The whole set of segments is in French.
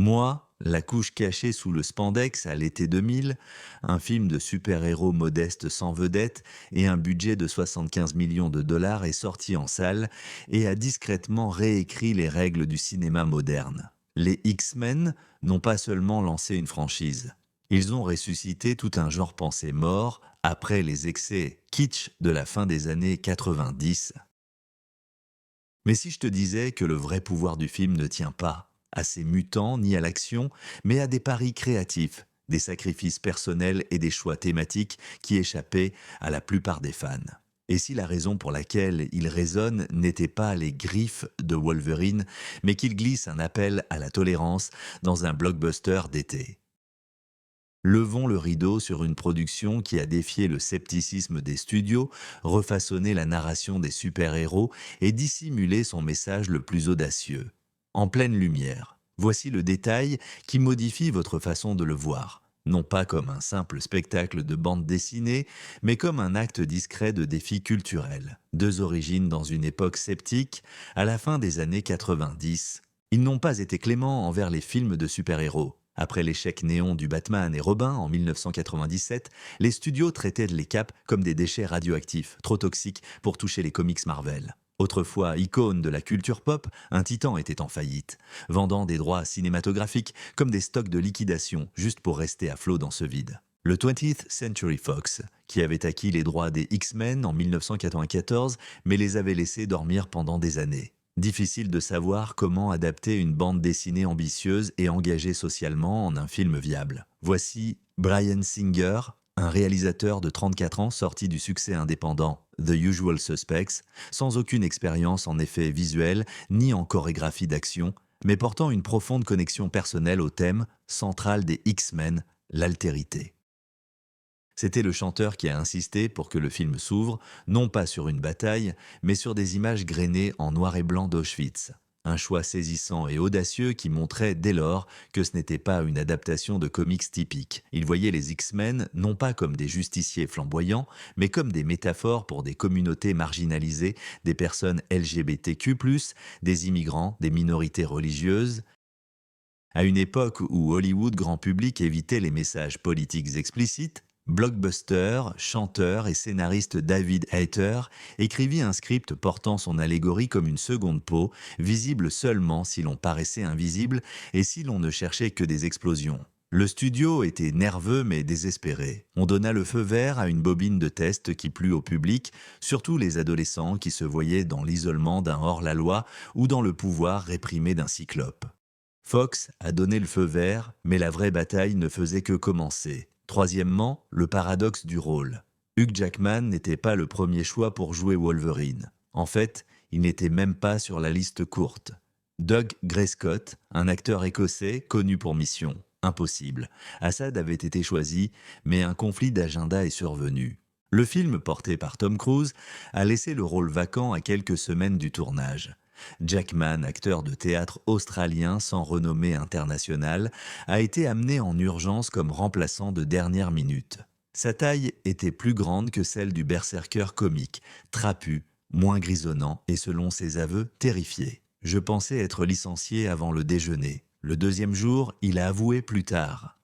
Moi, La couche cachée sous le spandex à l'été 2000, un film de super-héros modeste sans vedette et un budget de 75 millions de dollars est sorti en salle et a discrètement réécrit les règles du cinéma moderne. Les X-Men n'ont pas seulement lancé une franchise, ils ont ressuscité tout un genre pensé mort après les excès kitsch de la fin des années 90. Mais si je te disais que le vrai pouvoir du film ne tient pas à ses mutants ni à l'action, mais à des paris créatifs, des sacrifices personnels et des choix thématiques qui échappaient à la plupart des fans. Et si la raison pour laquelle il résonne n'était pas les griffes de Wolverine, mais qu'il glisse un appel à la tolérance dans un blockbuster d'été. Levons le rideau sur une production qui a défié le scepticisme des studios, refaçonné la narration des super-héros et dissimulé son message le plus audacieux. En pleine lumière, voici le détail qui modifie votre façon de le voir. Non pas comme un simple spectacle de bande dessinée, mais comme un acte discret de défi culturel. Deux origines dans une époque sceptique, à la fin des années 90. Ils n'ont pas été cléments envers les films de super-héros. Après l'échec néon du Batman et Robin en 1997, les studios traitaient les caps comme des déchets radioactifs, trop toxiques pour toucher les comics Marvel. Autrefois icône de la culture pop, un titan était en faillite, vendant des droits cinématographiques comme des stocks de liquidation, juste pour rester à flot dans ce vide. Le 20th Century Fox, qui avait acquis les droits des X-Men en 1994, mais les avait laissés dormir pendant des années. Difficile de savoir comment adapter une bande dessinée ambitieuse et engagée socialement en un film viable. Voici Bryan Singer, un réalisateur de 34 ans sorti du succès indépendant The Usual Suspects, sans aucune expérience en effets visuels ni en chorégraphie d'action, mais portant une profonde connexion personnelle au thème central des X-Men, l'altérité. C'était le chanteur qui a insisté pour que le film s'ouvre, non pas sur une bataille, mais sur des images grainées en noir et blanc d'Auschwitz. Un choix saisissant et audacieux qui montrait dès lors que ce n'était pas une adaptation de comics typique. Il voyait les X-Men non pas comme des justiciers flamboyants, mais comme des métaphores pour des communautés marginalisées, des personnes LGBTQ+, des immigrants, des minorités religieuses. À une époque où Hollywood grand public évitait les messages politiques explicites, blockbuster, chanteur et scénariste David Hayter écrivit un script portant son allégorie comme une seconde peau, visible seulement si l'on paraissait invisible et si l'on ne cherchait que des explosions. Le studio était nerveux mais désespéré. On donna le feu vert à une bobine de test qui plut au public, surtout les adolescents qui se voyaient dans l'isolement d'un hors-la-loi ou dans le pouvoir réprimé d'un cyclope. Fox a donné le feu vert, mais la vraie bataille ne faisait que commencer. Troisièmement, le paradoxe du rôle. Hugh Jackman n'était pas le premier choix pour jouer Wolverine. En fait, il n'était même pas sur la liste courte. Doug Gray-Scott, un acteur écossais connu pour Mission. Impossible. Assad avait été choisi, mais un conflit d'agenda est survenu. Le film, porté par Tom Cruise, a laissé le rôle vacant à quelques semaines du tournage. Jackman, acteur de théâtre australien sans renommée internationale, a été amené en urgence comme remplaçant de dernière minute. Sa taille était plus grande que celle du berserker comique, trapu, moins grisonnant et selon ses aveux, terrifié. Je pensais être licencié avant le déjeuner. Le deuxième jour, il a avoué plus tard.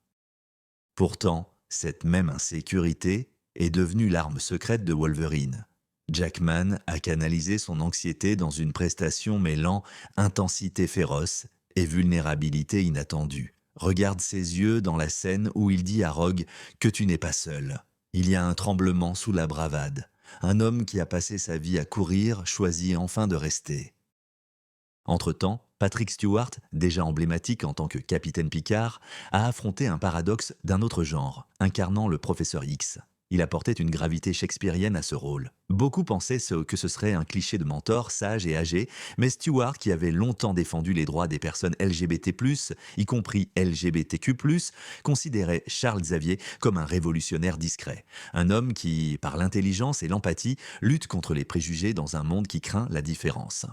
Pourtant, cette même insécurité est devenue l'arme secrète de Wolverine. Jackman a canalisé son anxiété dans une prestation mêlant intensité féroce et vulnérabilité inattendue. Regarde ses yeux dans la scène où il dit à Rogue que tu n'es pas seul. Il y a un tremblement sous la bravade. Un homme qui a passé sa vie à courir choisit enfin de rester. Entre-temps, Patrick Stewart, déjà emblématique en tant que Capitaine Picard, a affronté un paradoxe d'un autre genre, incarnant le professeur X. Il apportait une gravité shakespearienne à ce rôle. Beaucoup pensaient que ce serait un cliché de mentor sage et âgé, mais Stewart, qui avait longtemps défendu les droits des personnes LGBT+, y compris LGBTQ+, considérait Charles Xavier comme un révolutionnaire discret. Un homme qui, par l'intelligence et l'empathie, lutte contre les préjugés dans un monde qui craint la différence.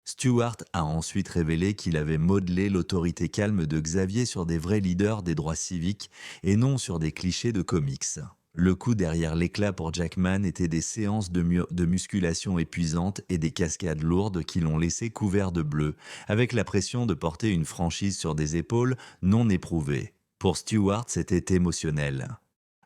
Stewart a ensuite révélé qu'il avait modelé l'autorité calme de Xavier sur des vrais leaders des droits civiques et non sur des clichés de comics. Le coup derrière l'éclat pour Jackman était des séances de musculation épuisantes et des cascades lourdes qui l'ont laissé couvert de bleu, avec la pression de porter une franchise sur des épaules non éprouvées. Pour Stewart, c'était émotionnel.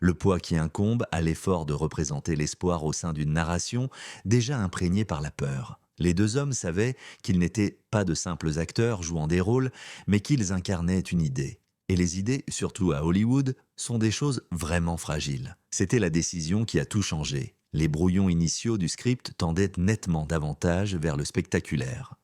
Le poids qui incombe à l'effort de représenter l'espoir au sein d'une narration déjà imprégnée par la peur. Les deux hommes savaient qu'ils n'étaient pas de simples acteurs jouant des rôles, mais qu'ils incarnaient une idée. Et les idées, surtout à Hollywood, sont des choses vraiment fragiles. C'était la décision qui a tout changé. Les brouillons initiaux du script tendaient nettement davantage vers le spectaculaire.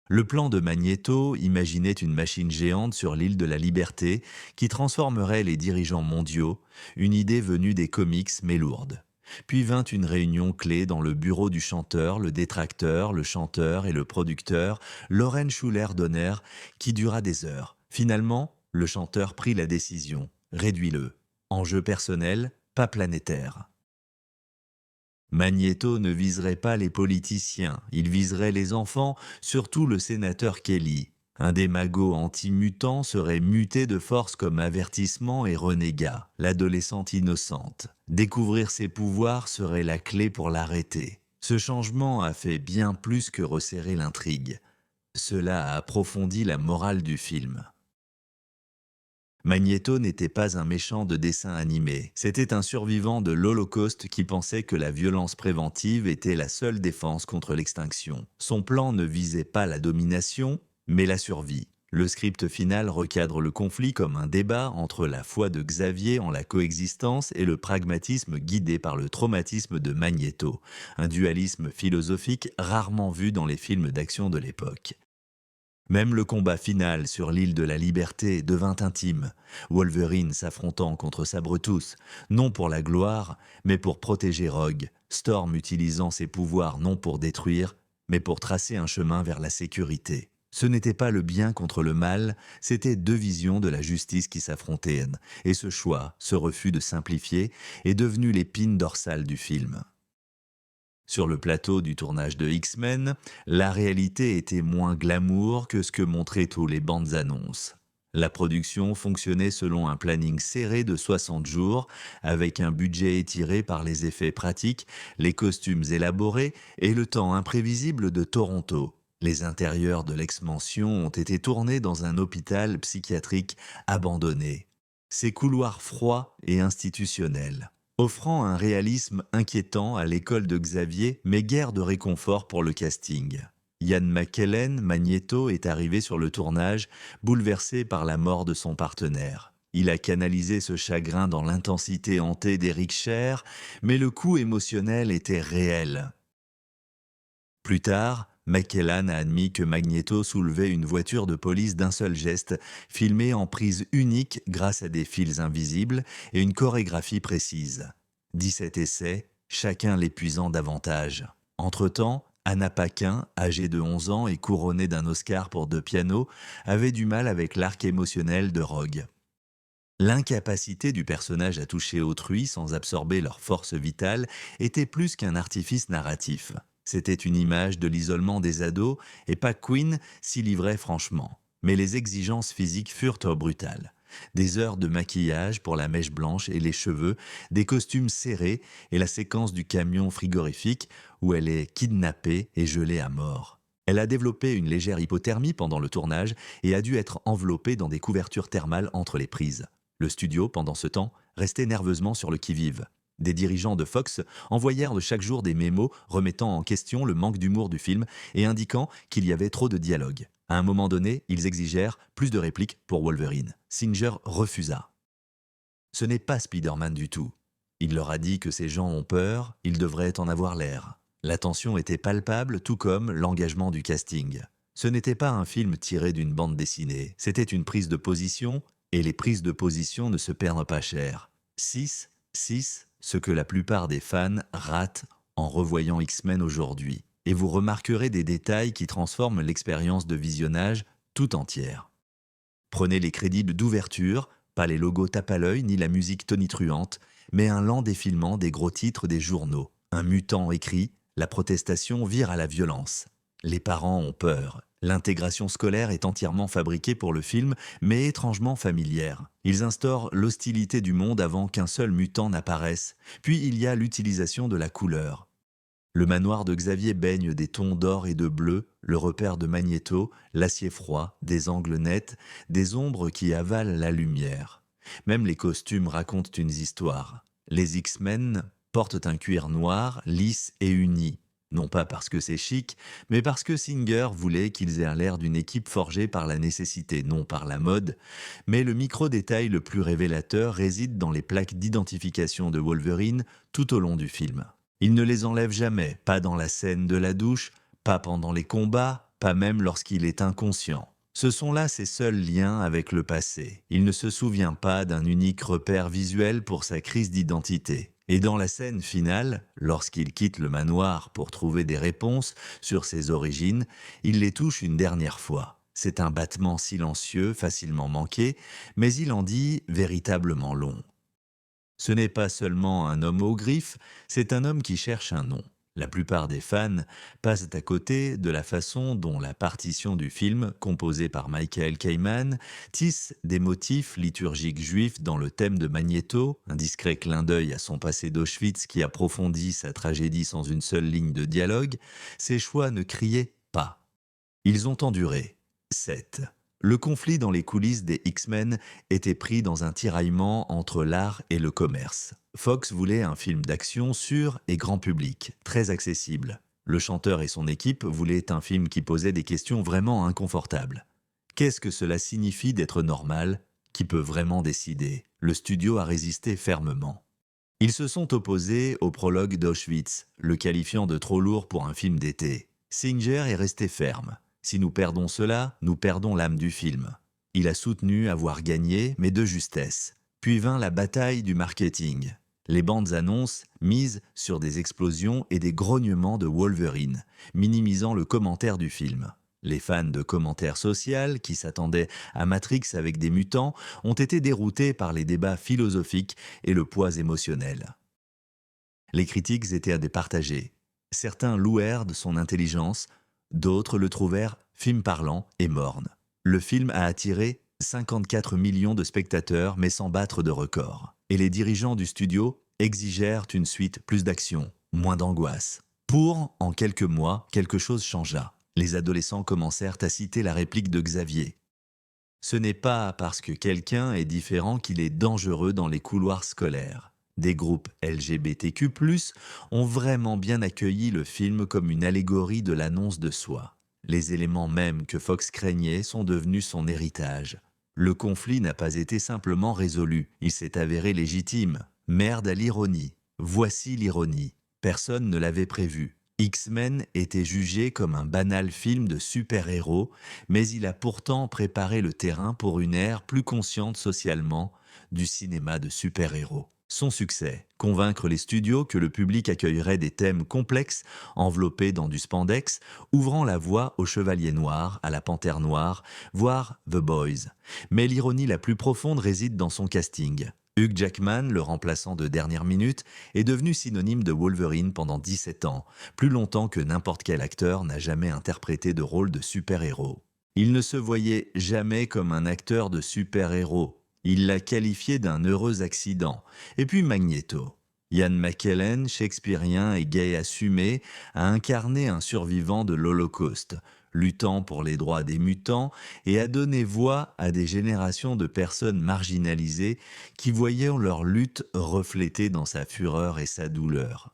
Le plan de Magneto imaginait une machine géante sur l'île de la Liberté qui transformerait les dirigeants mondiaux, une idée venue des comics mais lourde. Puis vint une réunion clé dans le bureau du chanteur, le détracteur, le chanteur et le producteur, Lauren Schuller-Donner, qui dura des heures. Finalement, le chanteur prit la décision. Réduis-le. Enjeu personnel, pas planétaire. Magneto ne viserait pas les politiciens, il viserait les enfants, surtout le sénateur Kelly. Un des magos anti-mutants serait muté de force comme avertissement et renégat, l'adolescente innocente. Découvrir ses pouvoirs serait la clé pour l'arrêter. Ce changement a fait bien plus que resserrer l'intrigue. Cela a approfondi la morale du film. Magneto n'était pas un méchant de dessin animé, c'était un survivant de l'Holocauste qui pensait que la violence préventive était la seule défense contre l'extinction. Son plan ne visait pas la domination, mais la survie. Le script final recadre le conflit comme un débat entre la foi de Xavier en la coexistence et le pragmatisme guidé par le traumatisme de Magneto, un dualisme philosophique rarement vu dans les films d'action de l'époque. Même le combat final sur l'île de la Liberté devint intime, Wolverine s'affrontant contre Sabretooth, non pour la gloire, mais pour protéger Rogue, Storm utilisant ses pouvoirs non pour détruire, mais pour tracer un chemin vers la sécurité. Ce n'était pas le bien contre le mal, c'était deux visions de la justice qui s'affrontaient, et ce choix, ce refus de simplifier, est devenu l'épine dorsale du film. Sur le plateau du tournage de X-Men, la réalité était moins glamour que ce que montraient tous les bandes annonces. La production fonctionnait selon un planning serré de 60 jours, avec un budget étiré par les effets pratiques, les costumes élaborés et le temps imprévisible de Toronto. Les intérieurs de l'ex-mansion ont été tournés dans un hôpital psychiatrique abandonné. Ses couloirs froids et institutionnels, offrant un réalisme inquiétant à l'école de Xavier, mais guère de réconfort pour le casting. Ian McKellen, Magneto, est arrivé sur le tournage, bouleversé par la mort de son partenaire. Il a canalisé ce chagrin dans l'intensité hantée d'Eric Scher, mais le coup émotionnel était réel. Plus tard, McKellan a admis que Magneto soulevait une voiture de police d'un seul geste, filmée en prise unique grâce à des fils invisibles et une chorégraphie précise. 17 essais, chacun l'épuisant davantage. Entre-temps, Anna Paquin, âgée de 11 ans et couronnée d'un Oscar pour deux pianos, avait du mal avec l'arc émotionnel de Rogue. L'incapacité du personnage à toucher autrui sans absorber leur force vitale était plus qu'un artifice narratif. C'était une image de l'isolement des ados et Pac Quinn s'y livrait franchement. Mais les exigences physiques furent brutales. Des heures de maquillage pour la mèche blanche et les cheveux, des costumes serrés et la séquence du camion frigorifique où elle est kidnappée et gelée à mort. Elle a développé une légère hypothermie pendant le tournage et a dû être enveloppée dans des couvertures thermales entre les prises. Le studio, pendant ce temps, restait nerveusement sur le qui-vive. Des dirigeants de Fox envoyèrent chaque jour des mémos remettant en question le manque d'humour du film et indiquant qu'il y avait trop de dialogue. À un moment donné, ils exigèrent plus de répliques pour Wolverine. Singer refusa. Ce n'est pas Spider-Man du tout. Il leur a dit que ces gens ont peur, ils devraient en avoir l'air. La tension était palpable, tout comme l'engagement du casting. Ce n'était pas un film tiré d'une bande dessinée, c'était une prise de position, et les prises de position ne se perdent pas cher. 6, ce que la plupart des fans ratent en revoyant X-Men aujourd'hui. Et vous remarquerez des détails qui transforment l'expérience de visionnage tout entière. Prenez les crédits d'ouverture, pas les logos tape à l'œil ni la musique tonitruante, mais un lent défilement des gros titres des journaux. Un mutant écrit, la protestation vire à la violence. Les parents ont peur, L'intégration scolaire est entièrement fabriquée pour le film, mais étrangement familière. Ils instaurent l'hostilité du monde avant qu'un seul mutant n'apparaisse. Puis il y a l'utilisation de la couleur. Le manoir de Xavier baigne des tons d'or et de bleu, le repère de Magnéto, l'acier froid, des angles nets, des ombres qui avalent la lumière. Même les costumes racontent une histoire. Les X-Men portent un cuir noir, lisse et uni. Non pas parce que c'est chic, mais parce que Singer voulait qu'ils aient l'air d'une équipe forgée par la nécessité, non par la mode. Mais le micro-détail le plus révélateur réside dans les plaques d'identification de Wolverine tout au long du film. Il ne les enlève jamais, pas dans la scène de la douche, pas pendant les combats, pas même lorsqu'il est inconscient. Ce sont là ses seuls liens avec le passé. Il ne se souvient pas d'un unique repère visuel pour sa crise d'identité. Et dans la scène finale, lorsqu'il quitte le manoir pour trouver des réponses sur ses origines, il les touche une dernière fois. C'est un battement silencieux, facilement manqué, mais il en dit véritablement long. Ce n'est pas seulement un homme aux griffes, c'est un homme qui cherche un nom. La plupart des fans passent à côté de la façon dont la partition du film, composée par Michael Kamen, tisse des motifs liturgiques juifs dans le thème de Magnéto, un discret clin d'œil à son passé d'Auschwitz qui approfondit sa tragédie sans une seule ligne de dialogue. Ces choix ne criaient pas. Ils ont enduré. 7. Le conflit dans les coulisses des X-Men était pris dans un tiraillement entre l'art et le commerce. Fox voulait un film d'action sûr et grand public, très accessible. Le chanteur et son équipe voulaient un film qui posait des questions vraiment inconfortables. Qu'est-ce que cela signifie d'être normal? Qui peut vraiment décider? Le studio a résisté fermement. Ils se sont opposés au prologue d'Auschwitz, le qualifiant de trop lourd pour un film d'été. Singer est resté ferme. Si nous perdons cela, nous perdons l'âme du film. Il a soutenu avoir gagné, mais de justesse. Puis vint la bataille du marketing. Les bandes annonces misent sur des explosions et des grognements de Wolverine, minimisant le commentaire du film. Les fans de commentaires sociaux, qui s'attendaient à Matrix avec des mutants, ont été déroutés par les débats philosophiques et le poids émotionnel. Les critiques étaient départagées. Certains louèrent de son intelligence, d'autres le trouvèrent film parlant et morne. Le film a attiré 54 millions de spectateurs mais sans battre de record. Et les dirigeants du studio exigèrent une suite plus d'action, moins d'angoisse. En quelques mois, quelque chose changea. Les adolescents commencèrent à citer la réplique de Xavier. Ce n'est pas parce que quelqu'un est différent qu'il est dangereux dans les couloirs scolaires. Des groupes LGBTQ+, ont vraiment bien accueilli le film comme une allégorie de l'annonce de soi. Les éléments mêmes que Fox craignait sont devenus son héritage. Le conflit n'a pas été simplement résolu, il s'est avéré légitime. Merde à l'ironie. Voici l'ironie. Personne ne l'avait prévu. X-Men était jugé comme un banal film de super-héros, mais il a pourtant préparé le terrain pour une ère plus consciente socialement du cinéma de super-héros. Son succès, convaincre les studios que le public accueillerait des thèmes complexes enveloppés dans du spandex, ouvrant la voie au Chevalier Noir, à la Panthère Noire, voire The Boys. Mais l'ironie la plus profonde réside dans son casting. Hugh Jackman, le remplaçant de dernière minute, est devenu synonyme de Wolverine pendant 17 ans, plus longtemps que n'importe quel acteur n'a jamais interprété de rôle de super-héros. Il ne se voyait jamais comme un acteur de super-héros. Il l'a qualifié d'un heureux accident. Et puis Magnéto. Ian McKellen, shakespearien et gay assumé, a incarné un survivant de l'Holocauste, luttant pour les droits des mutants et a donné voix à des générations de personnes marginalisées qui voyaient leur lutte reflétée dans sa fureur et sa douleur.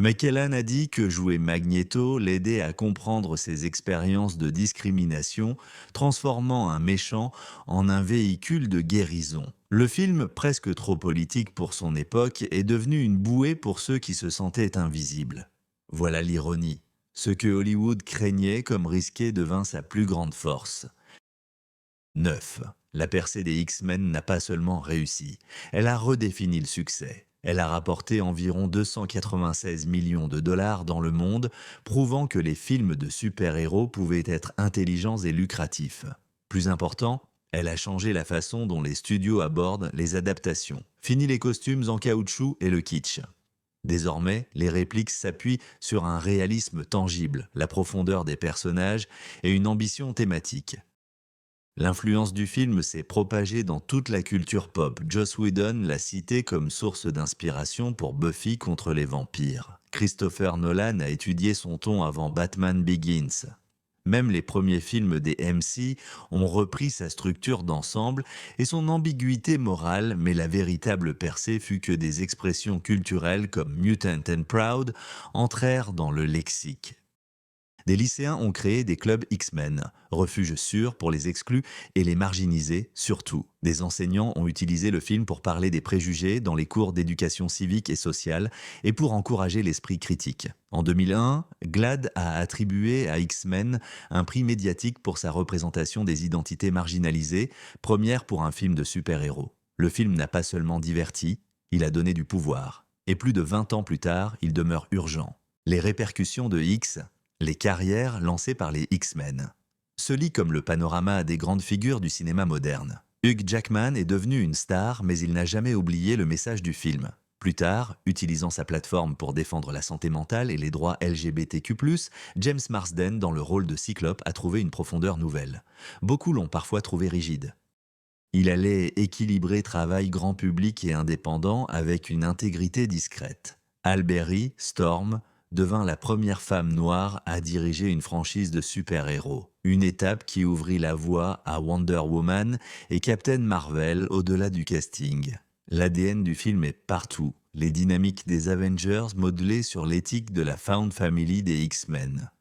McKellen a dit que jouer Magnéto l'aidait à comprendre ses expériences de discrimination, transformant un méchant en un véhicule de guérison. Le film, presque trop politique pour son époque, est devenu une bouée pour ceux qui se sentaient invisibles. Voilà l'ironie. Ce que Hollywood craignait comme risqué devint sa plus grande force. 9. La percée des X-Men n'a pas seulement réussi, elle a redéfini le succès. Elle a rapporté environ 296 millions de dollars dans le monde, prouvant que les films de super-héros pouvaient être intelligents et lucratifs. Plus important, elle a changé la façon dont les studios abordent les adaptations. Fini les costumes en caoutchouc et le kitsch. Désormais, les répliques s'appuient sur un réalisme tangible, la profondeur des personnages et une ambition thématique. L'influence du film s'est propagée dans toute la culture pop. Joss Whedon l'a cité comme source d'inspiration pour Buffy contre les vampires. Christopher Nolan a étudié son ton avant Batman Begins. Même les premiers films des MC ont repris sa structure d'ensemble et son ambiguïté morale, mais la véritable percée fut que des expressions culturelles comme Mutant and Proud entrèrent dans le lexique. Des lycéens ont créé des clubs X-Men, refuge sûr pour les exclus et les marginalisés surtout. Des enseignants ont utilisé le film pour parler des préjugés dans les cours d'éducation civique et sociale et pour encourager l'esprit critique. En 2001, GLAAD a attribué à X-Men un prix médiatique pour sa représentation des identités marginalisées, première pour un film de super-héros. Le film n'a pas seulement diverti, il a donné du pouvoir. Et plus de 20 ans plus tard, il demeure urgent. Les répercussions de X, les carrières lancées par les X-Men, se lit comme le panorama des grandes figures du cinéma moderne. Hugh Jackman est devenu une star, mais il n'a jamais oublié le message du film. Plus tard, utilisant sa plateforme pour défendre la santé mentale et les droits LGBTQ+, James Marsden, dans le rôle de Cyclope, a trouvé une profondeur nouvelle. Beaucoup l'ont parfois trouvé rigide. Il allait équilibrer travail grand public et indépendant avec une intégrité discrète. Halle Berry, Storm, devint la première femme noire à diriger une franchise de super-héros. Une étape qui ouvrit la voie à Wonder Woman et Captain Marvel au-delà du casting. L'ADN du film est partout. Les dynamiques des Avengers modelées sur l'éthique de la Found Family des X-Men.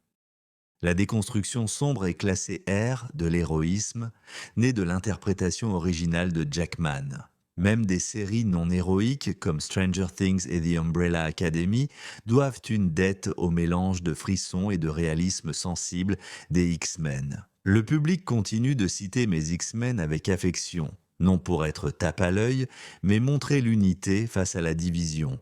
La déconstruction sombre et classée R de l'héroïsme, née de l'interprétation originale de Jackman. Même des séries non héroïques comme Stranger Things et The Umbrella Academy doivent une dette au mélange de frissons et de réalisme sensible des X-Men. Le public continue de citer mes X-Men avec affection, non pour être tape à l'œil, mais montrer l'unité face à la division.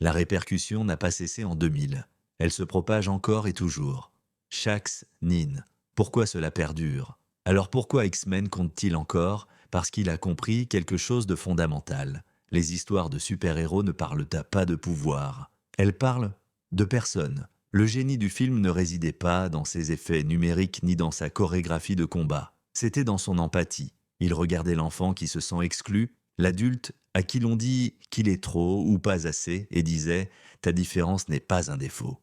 La répercussion n'a pas cessé en 2000. Elle se propage encore et toujours. Shax, Nin. Pourquoi cela perdure? Alors pourquoi X-Men compte-t-il encore? Parce qu'il a compris quelque chose de fondamental. Les histoires de super-héros ne parlent pas de pouvoir. Elles parlent de personnes. Le génie du film ne résidait pas dans ses effets numériques ni dans sa chorégraphie de combat. C'était dans son empathie. Il regardait l'enfant qui se sent exclu, l'adulte à qui l'on dit qu'il est trop ou pas assez et disait « ta différence n'est pas un défaut ».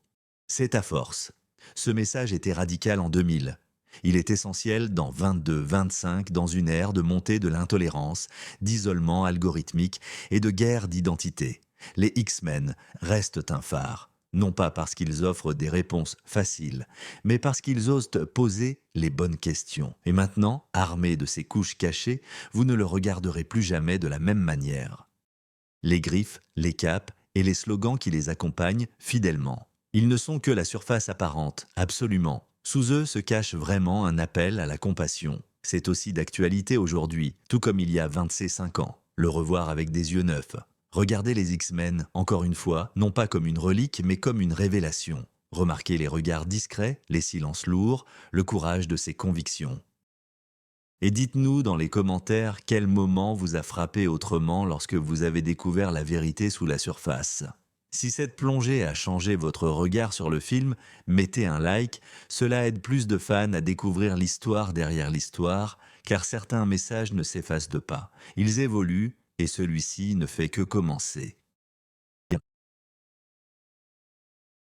C'est ta force. Ce message était radical en 2000. Il est essentiel dans 22-25 dans une ère de montée de l'intolérance, d'isolement algorithmique et de guerre d'identité. Les X-Men restent un phare, non pas parce qu'ils offrent des réponses faciles, mais parce qu'ils osent poser les bonnes questions. Et maintenant, armés de ces couches cachées, vous ne le regarderez plus jamais de la même manière. Les griffes, les capes et les slogans qui les accompagnent fidèlement. Ils ne sont que la surface apparente, absolument. Sous eux se cache vraiment un appel à la compassion. C'est aussi d'actualité aujourd'hui, tout comme il y a 25 ans. Le revoir avec des yeux neufs. Regardez les X-Men, encore une fois, non pas comme une relique, mais comme une révélation. Remarquez les regards discrets, les silences lourds, le courage de ses convictions. Et dites-nous dans les commentaires quel moment vous a frappé autrement lorsque vous avez découvert la vérité sous la surface. Si cette plongée a changé votre regard sur le film, mettez un like, cela aide plus de fans à découvrir l'histoire derrière l'histoire, car certains messages ne s'effacent pas. Ils évoluent et celui-ci ne fait que commencer.